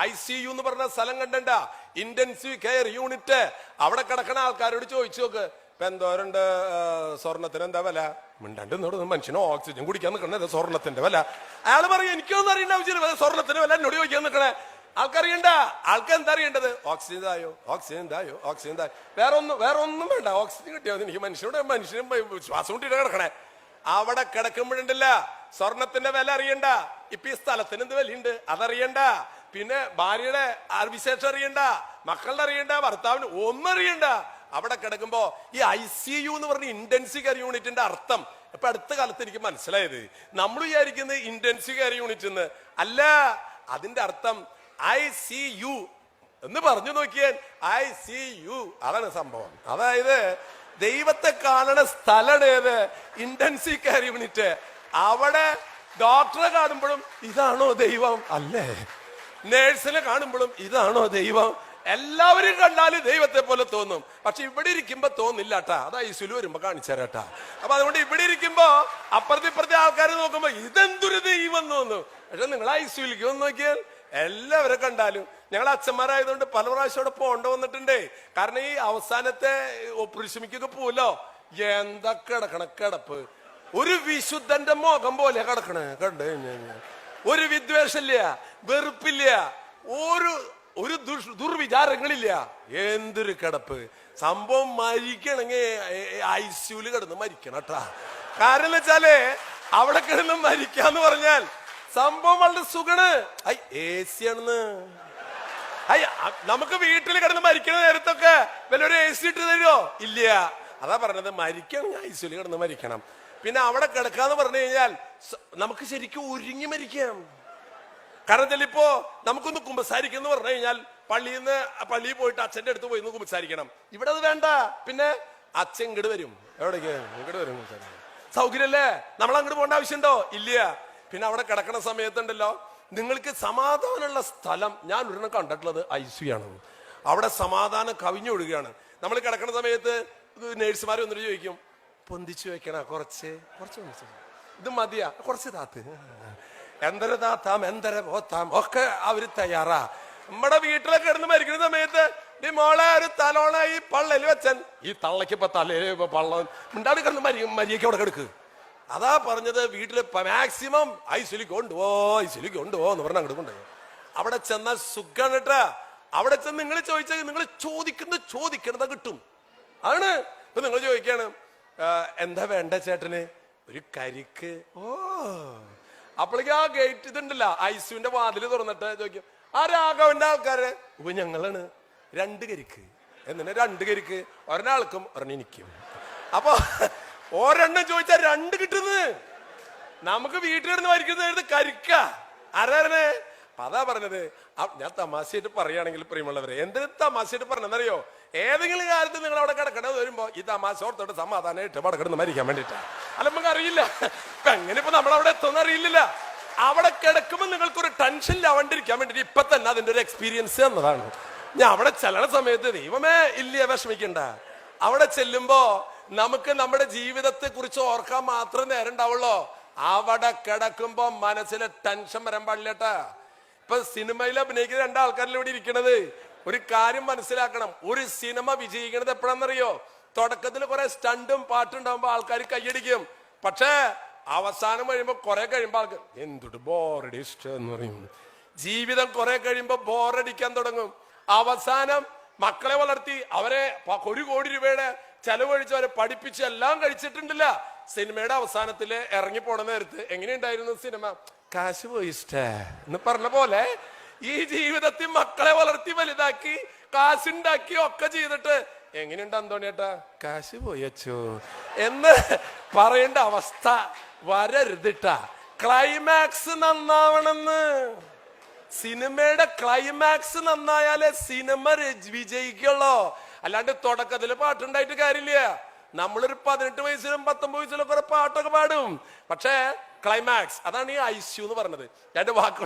ICU എന്ന് പറഞ്ഞ സ്ഥലം കണ്ടണ്ട, ഇന്റൻസീവ് കെയർ യൂണിറ്റ്. അവിടെ കിടക്കണ ആൾക്കാരോട് ചോദിച്ചു നോക്ക്, ഇപ്പൊ എന്തോരുണ്ട് സ്വർണത്തിന് എന്താ വില? മിണ്ടാണ്ട് എന്നോട് മനുഷ്യന് ഓക്സിജൻ കുടിക്കാൻ നിൽക്കണേ സ്വർണത്തിന്റെ വില. അയാൾ പറയും എനിക്കൊന്നും അറിയേണ്ട ആവശ്യമില്ല, സ്വർണത്തിന്റെ വില എന്നോട് ചോദിക്കാൻ നിൽക്കണേ. ആൾക്കറിയണ്ട. ആൾക്ക് എന്താ അറിയേണ്ടത്? ഓക്സിജൻ തായോ, ഓക്സിജൻ തായോ, ഓക്സിജൻ തായോ. വേറെ ഒന്നും വേണ്ട, ഓക്സിജൻ കിട്ടിയാൽ എനിക്ക് മനുഷ്യനും ശ്വാസം മുട്ടിട്ട് കിടക്കണേ. അവിടെ കിടക്കുമ്പോഴുണ്ടല്ല സ്വർണത്തിന്റെ വില അറിയണ്ട. ഇപ്പൊ ഈ സ്ഥലത്തിന് എന്ത് വിലയുണ്ട് അതറിയണ്ട. പിന്നെ ഭാര്യയുടെ വിശേഷം അറിയണ്ട, മക്കളുടെ അറിയണ്ട, ഭർത്താവിന് ഒന്നും അറിയണ്ട. അവിടെ കിടക്കുമ്പോ ഈ ICU എന്ന് പറഞ്ഞ ഇന്റൻസീവ് കെയർ യൂണിറ്റിന്റെ അർത്ഥം ഇപ്പൊ അടുത്ത കാലത്ത് എനിക്ക് മനസ്സിലായത്. നമ്മൾ വിചാരിക്കുന്നത് ഇന്റൻസീവ് കെയർ യൂണിറ്റ് എന്ന് അല്ല, അതിന്റെ അർത്ഥം ICU എന്ന് പറഞ്ഞു നോക്കിയാൽ ICU അതാണ് സംഭവം. അതായത് ദൈവത്തെ കാണണ സ്ഥലമാണ് ഏത്? Intensive care unit. അവിടെ ഡോക്ടറെ കാണുമ്പോഴും ഇതാണോ ദൈവം? അല്ലേ. നേഴ്സിനെ കാണുമ്പോഴും ഇതാണോ ദൈവം? എല്ലാവരും കണ്ടാലും ദൈവത്തെ പോലെ തോന്നും. പക്ഷെ ഇവിടെ ഇരിക്കുമ്പോ തോന്നില്ല കേട്ടാ. അത് ICU വരുമ്പോ കാണിച്ചു തരാട്ടാ. അപ്പൊ അതുകൊണ്ട് ഇവിടെ ഇരിക്കുമ്പോ അപ്പുറത്തെ ആൾക്കാർ നോക്കുമ്പോ ഇതെന്തൊരു ദൈവം തോന്നും. പക്ഷെ നിങ്ങൾ ICUലേക്ക് വന്ന് നോക്കിയാൽ എല്ലാവരെ കണ്ടാലും, ഞങ്ങൾ അച്ഛന്മാരായതുകൊണ്ട് പല പ്രാവശ്യം അവിടെ പോകേണ്ട വന്നിട്ടുണ്ടേ. കാരണം ഈ അവസാനത്തെ ഓപ്പറേഷനിക്കൊക്കെ പോലോ, എന്താ കിടക്കണ കിടപ്പ്, ഒരു വിശുദ്ധന്റെ മുഖം പോലെ കിടക്കണ കണ്ടു കഴിഞ്ഞാൽ. ഒരു വിദ്വേഷമില്ല, വെറുപ്പില്ല, ഒരു ദുർവിചാരങ്ങളില്ല. എന്തൊരു കിടപ്പ്. സംഭവം മരിക്കണമെങ്കിൽ ICUല് കിടന്ന് മരിക്കണം കേട്ടാ. കാരണം എന്ന് വെച്ചാല് അവിടെ കിടന്ന് മരിക്കാന്ന് പറഞ്ഞാൽ സംഭവം വളരെ സുഖണ്. AC ആണെന്ന്. നമുക്ക് വീട്ടിൽ കിടന്ന് മരിക്കണ നേരത്തൊക്കെ വല്ലൊരു AC ഇട്ട് തരുമോ? ഇല്ല. അതാ പറഞ്ഞത്, മരിക്കണമെങ്കിൽ ICUല് കിടന്ന് മരിക്കണം. പിന്നെ അവിടെ കിടക്കാന്ന് പറഞ്ഞു കഴിഞ്ഞാൽ നമുക്ക് ശരിക്കും ഒരുങ്ങി മരിക്കാം. കാരണം ചിലപ്പോ നമുക്കൊന്ന് കുമ്പസാരിക്കുന്നു പറഞ്ഞു കഴിഞ്ഞാൽ പള്ളിയിൽ പോയിട്ട് അച്ഛന്റെ അടുത്ത് പോയി കുമ്പസാരിക്കണം. ഇവിടെ അത് വേണ്ട. പിന്നെ അച്ഛൻ ഇങ്ങോട്ട് വരും. എവിടേക്ക്? ഇങ്ങോട്ട് വരും. സൗകര്യല്ലേ? നമ്മൾ അങ്ങോട്ട് പോകേണ്ട ആവശ്യമുണ്ടോ? ഇല്ല. പിന്നെ അവിടെ കിടക്കണ സമയത്തുണ്ടല്ലോ, നിങ്ങൾക്ക് സമാധാനമുള്ള സ്ഥലം ഞാൻ ഒരെണ്ണം കണ്ടിട്ടുള്ളത് ICU ആണ്. അവിടെ സമാധാനം കവിഞ്ഞൊഴുകയാണ്. നമ്മൾ കിടക്കണ സമയത്ത് നേഴ്സുമാർ വന്നിട്ട് ചോദിക്കും, പൊന്തിച്ചു വെക്കണ കുറച്ച് ഇത് മതിയാ, കുറച്ച് താത്ത്, എന്തര താത്താം എന്തര പോത്താം ഒക്കെ അവര് തയ്യാറാ. നമ്മുടെ വീട്ടിലൊക്കെ കിടന്ന് മരിക്കുന്ന സമയത്ത് ഈ മോളെ ഒരു തലോണ ഈ പള്ളല് വെച്ചൻ, ഈ തള്ളക്ക് ഇപ്പൊ തലയില് പള്ള ഉണ്ടാടി കിടന്ന് മരിയൊക്കെ അവിടെ കിടക്ക്. അതാ പറഞ്ഞത്, വീട്ടില് മാക്സിമം ICUലേക്ക് കൊണ്ടുപോ എന്ന് പറഞ്ഞ അങ്ങോട്ട് കൊണ്ടുപോയി. അവിടെ ചെന്നാൽ സുഖാണ് കേട്ടാ. അവിടെ ചെന്ന് നിങ്ങൾ ചോദിച്ചാൽ നിങ്ങൾ ചോദിക്കണത് കിട്ടും. ആണ്. ഇപ്പൊ നിങ്ങൾ ചോദിക്കാണ്, എന്താ വേണ്ട ചേട്ടന്? ഒരു കരിക്ക്. അപ്പോഴേക്കും ആ ഗേറ്റ് ഇതുണ്ടല്ലോ, ICUന്റെ വാതില് തുറന്നിട്ട് ചോദിക്കും, ആ രാഘവന്റെ ആൾക്കാര്. ഇപ്പൊ ഞങ്ങളാണ്. 2 കരിക്ക്. എന്നിട്ട് 2 കരിക്ക് ഒരെണ്ണാൾക്കും ഒരെണ്ണിക്കും. അപ്പൊ ഒരെണ്ണം ചോദിച്ചാൽ 2 കിട്ടുന്നത്. നമുക്ക് വീട്ടിലിരുന്ന് മരിക്കുന്നത് കരിക്ക. ആരാണ്? അതാ പറഞ്ഞത്. ഞാൻ തമാശയായിട്ട് പറയുകയാണെങ്കിൽ പ്രിയമുള്ളവരെ, എന്തിനു തമാശയായിട്ട് പറഞ്ഞെന്നറിയോ? ഏതെങ്കിലും കാര്യത്തിൽ നിങ്ങൾ അവിടെ കിടക്കണത് വരുമ്പോ ഈ തമാശ ഓർത്തോട്ട് സമാധാനമായിട്ട് അവിടെ കിടന്ന് മരിക്കാൻ വേണ്ടിട്ടാ. അല്ല, നമുക്ക് അറിയില്ല ഇപ്പൊ എങ്ങനെ ഇപ്പൊ നമ്മളവിടെ എത്തുന്ന അറിയില്ല. അവിടെ കിടക്കുമ്പോ നിങ്ങൾക്കൊരു ടെൻഷൻ ഇല്ലാണ്ടിരിക്കാൻ വേണ്ടിട്ട് ഇപ്പൊ തന്നെ അതിന്റെ ഒരു എക്സ്പീരിയൻസ് എന്നതാണ്. ഞാൻ അവിടെ ചെല്ലണ സമയത്ത് ദൈവമേ ഇല്ല വിഷമിക്കണ്ട. അവിടെ ചെല്ലുമ്പോ നമുക്ക് നമ്മുടെ ജീവിതത്തെ കുറിച്ച് ഓർക്കാൻ മാത്രം നേരം ഉണ്ടാവുള്ളൂ. അവിടെ കിടക്കുമ്പോ മനസ്സിലെ ടെൻഷൻ വരാൻ പാടില്ലട്ടാ. ഇപ്പൊ സിനിമയിൽ അഭിനയിക്കുന്ന 2 ആൾക്കാരിൽ ഇവിടെ ഇരിക്കണത്. ഒരു കാര്യം മനസ്സിലാക്കണം, ഒരു സിനിമ വിജയിക്കണത് എപ്പോഴാണെന്നറിയോ? തുടക്കത്തിൽ കുറെ സ്റ്റണ്ടും പാട്ടും ഉണ്ടാകുമ്പോ ആൾക്കാർ കൈയടിക്കും. പക്ഷേ അവസാനം കഴിയുമ്പോ കുറെ കഴിയുമ്പോ ആൾക്കാർ എന്തൊരു ബോറടി ഇഷ്ടം എന്ന് പറയും. ജീവിതം കുറെ കഴിയുമ്പോ ബോറടിക്കാൻ തുടങ്ങും. അവസാനം മക്കളെ വളർത്തി അവരെ 1 കോടി രൂപയുടെ ചെലവഴിച്ച് അവരെ പഠിപ്പിച്ച് എല്ലാം കഴിച്ചിട്ടുണ്ടല്ല. സിനിമയുടെ അവസാനത്തില് ഇറങ്ങി പോണ നേരത്ത് എങ്ങനെയുണ്ടായിരുന്നു സിനിമ? കാശ് പോയി ഇഷ്ടേ എന്ന് പറഞ്ഞ പോലെ ഈ ജീവിതത്തിൽ മക്കളെ വളർത്തി വലുതാക്കി കാശുണ്ടാക്കി ഒക്കെ ചെയ്തിട്ട് എങ്ങനെയുണ്ട് അന്തോണിയേട്ടാ? കാശ് പോയച്ചോ എന്ന് പറയേണ്ട അവസ്ഥ വരരുതിട്ടാ. ക്ലൈമാക്സ് നന്നാവണമെന്ന്. സിനിമയുടെ ക്ലൈമാക്സ് നന്നായാലേ സിനിമ വിജയിക്കുള്ളൂ. അല്ലാണ്ട് തുടക്കത്തില് പാട്ടുണ്ടായിട്ട് കാര്യമില്ല. നമ്മളൊരു 18 വയസ്സിലും 19 വയസ്സിലും കുറെ പാട്ടൊക്കെ പാടും. പക്ഷേ ക്ലൈമാക്സ്, അതാണ് ഈ ICU എന്ന് പറഞ്ഞത്. 2 വാക്കുകൾ